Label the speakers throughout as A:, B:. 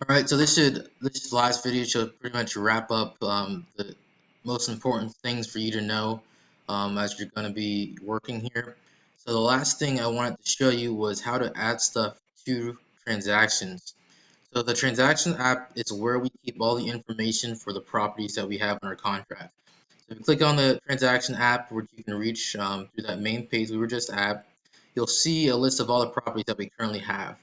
A: All right, so this last video should pretty much wrap up the most important things for you to know as you're going to be working here. So the last thing I wanted to show you was how to add stuff to transactions. So the transaction app is where we keep all the information for the properties that we have in our contract. So if you click on the transaction app, which you can reach through that main page we were just at, you'll see a list of all the properties that we currently have,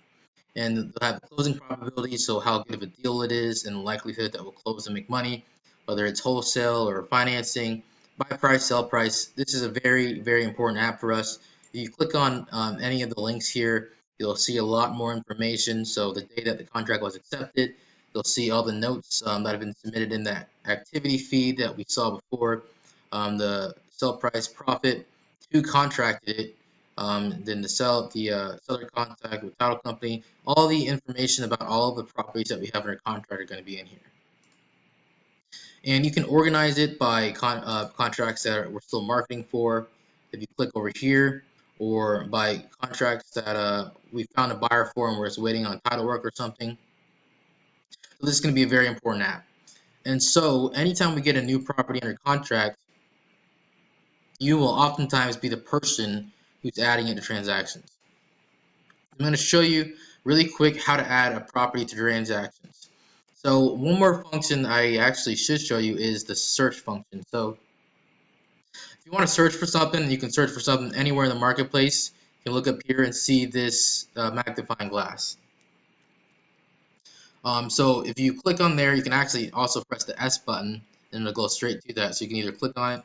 A: and they'll have closing probability, so how good of a deal it is and the likelihood that we'll close and make money, whether it's wholesale or financing, buy price, sell price. This is a very important app for us. If you click on any of the links here, you'll see a lot more information. So the day that the contract was accepted, you'll see all the notes that have been submitted in that activity feed that we saw before, the sell price, profit, who contracted it, then the seller contact with title company. All the information about all of the properties that we have in our contract are going to be in here. And you can organize it by contracts that we're still marketing for. If you click over here, or by contracts that we found a buyer for and we're just waiting on title work or something. So this is going to be a very important app. And so anytime we get a new property under contract, you will oftentimes be the person who's adding it to transactions. I'm going to show you really quick how to add a property to transactions. So one more function I actually should show you is the search function. So if you want to search for something, you can search for something anywhere in the marketplace. You can look up here and see this magnifying glass. So if you click on there, you can actually also press the S button and it'll go straight to that. So you can either click on it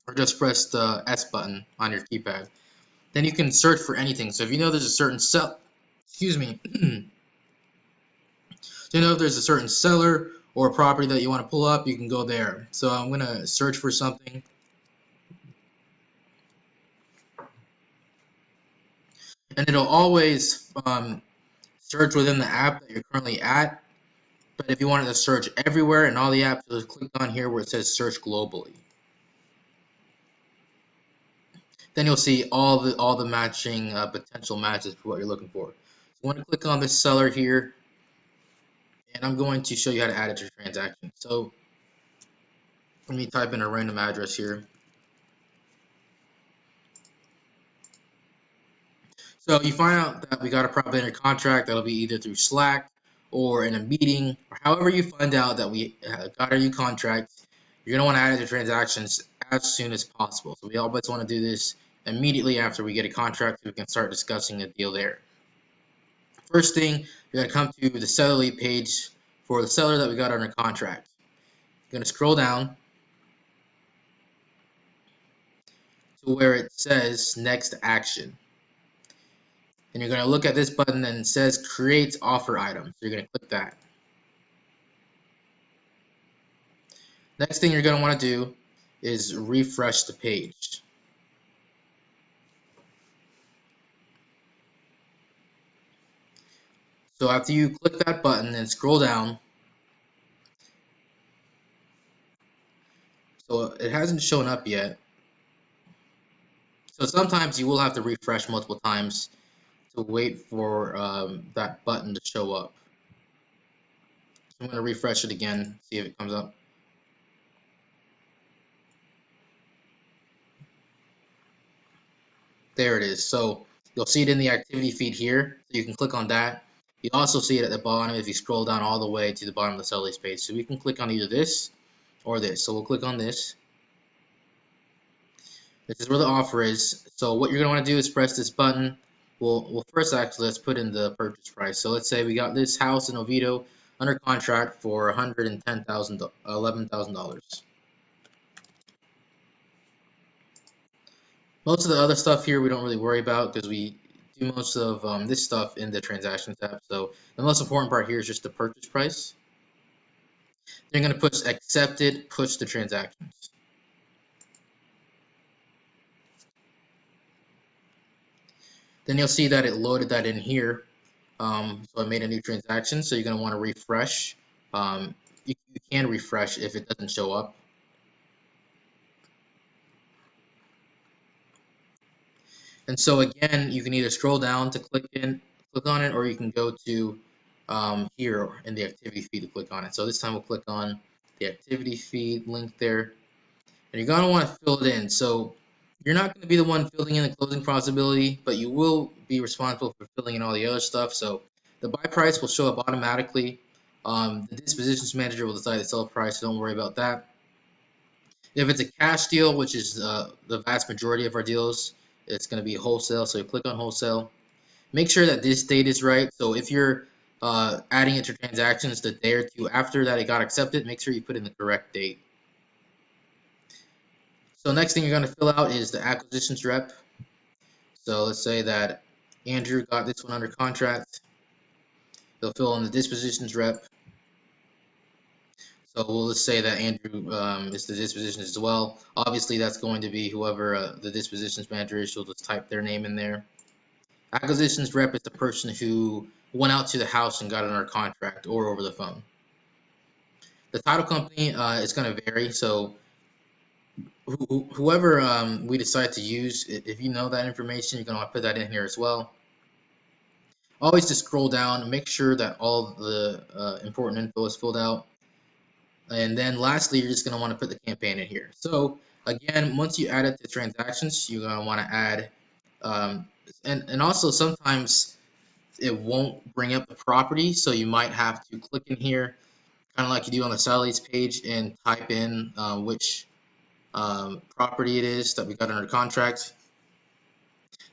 A: or just press the S button on your keypad. Then you can search for anything. So if you know there's a certain excuse me, so you know if there's a certain seller or a property that you want to pull up, you can go there. So I'm going to search for something. And it'll always search within the app that you're currently at. But if you wanted to search everywhere in all the apps, just click on here where it says search globally. Then you'll see all the matching potential matches for what you're looking for. So I'm going to click on this seller here, and I'm going to show you how to add it to your transaction. So let me type in a random address here. So you find out that we got a property under contract. That'll be either through Slack or in a meeting, or however you find out that we got our new contract. You're gonna want to add it to transactions as soon as possible. So we always want to do this immediately after we get a contract, so we can start discussing a deal there. First thing, you're gonna come to the seller lead page for the seller that we got under contract. You're gonna scroll down to where it says next action. And you're going to look at this button and it says create offer item. So you're going to click that. Next thing you're going to want to do is refresh the page. So after you click that button and scroll down, so it hasn't shown up yet. So sometimes you will have to refresh multiple times to wait for that button to show up. So I'm going to refresh it again, see if it comes up. There it is. So you'll see it in the activity feed here. So you can click on that. You also see it at the bottom if you scroll down all the way to the bottom of the seller page. So we can click on either this or this. So we'll click on this. This is where the offer is. So what you're going to want to do is press this button. Well, first actually let's put in the purchase price. So let's say we got this house in Oviedo under contract for $11,000. Most of the other stuff here we don't really worry about because we do most of this stuff in the transactions tab. So the most important part here is just the purchase price. Then you're going to push accepted, push the transactions. Then you'll see that it loaded that in here. So I made a new transaction. So you're going to want to refresh. You can refresh if it doesn't show up. And so again, you can either scroll down to click on it, or you can go to here in the activity feed to click on it. So this time we'll click on the activity feed link there, and you're going to want to fill it in. So you're not going to be the one filling in the closing possibility, but you will be responsible for filling in all the other stuff. So the buy price will show up automatically. The dispositions manager will decide the sell price, so don't worry about that. If it's a cash deal, which is the vast majority of our deals, it's going to be wholesale. So you click on wholesale. Make sure that this date is right. So if you're adding it to transactions the day or two after that it got accepted, make sure you put in the correct date. So next thing you're going to fill out is the acquisitions rep. So let's say that Andrew got this one under contract. They'll fill in the dispositions rep. So we'll just say that Andrew is the dispositions as well. Obviously, that's going to be whoever the dispositions manager is. She'll just type their name in there. Acquisitions rep is the person who went out to the house and got it under contract or over the phone. The title company is going to vary. So whoever we decide to use, if you know that information, you're going to want to put that in here as well. Always just scroll down and make sure that all the important info is filled out. And then lastly, you're just going to want to put the campaign in here. So again, once you add it to transactions, you're going to want to add, and also sometimes it won't bring up the property, so you might have to click in here, kind of like you do on the Sally's page, and type in which property it is that we got under contract.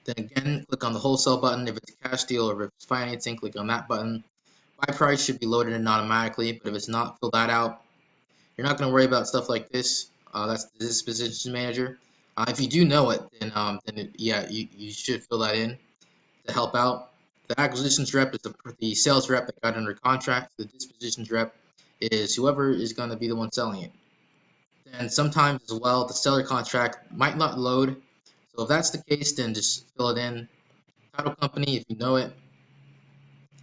A: Then again, click on the wholesale button. If it's a cash deal or if it's financing, click on that button. Buy price should be loaded in automatically, but if it's not, fill that out. You're not going to worry about stuff like this. That's the dispositions manager. If you do know it, then yeah, you should fill that in to help out. The acquisitions rep is the sales rep that got under contract. The dispositions rep is whoever is going to be the one selling it. And sometimes as well, the seller contract might not load. So if that's the case, then just fill it in. Title company, if you know it.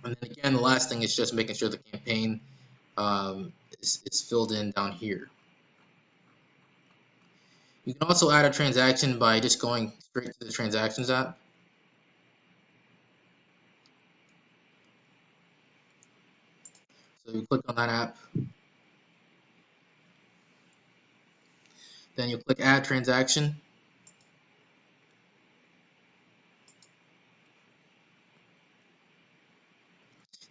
A: And then again, the last thing is just making sure the campaign is filled in down here. You can also add a transaction by just going straight to the transactions app. So you click on that app. Then you click add transaction.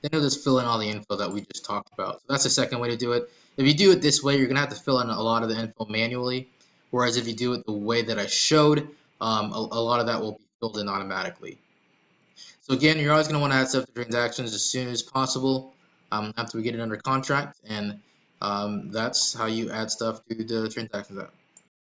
A: Then you'll just fill in all the info that we just talked about. So that's the second way to do it. If you do it this way, you're going to have to fill in a lot of the info manually. Whereas if you do it the way that I showed, a lot of that will be filled in automatically. So again, you're always going to want to add stuff to transactions as soon as possible after we get it under contract. And that's how you add stuff to the transactions app.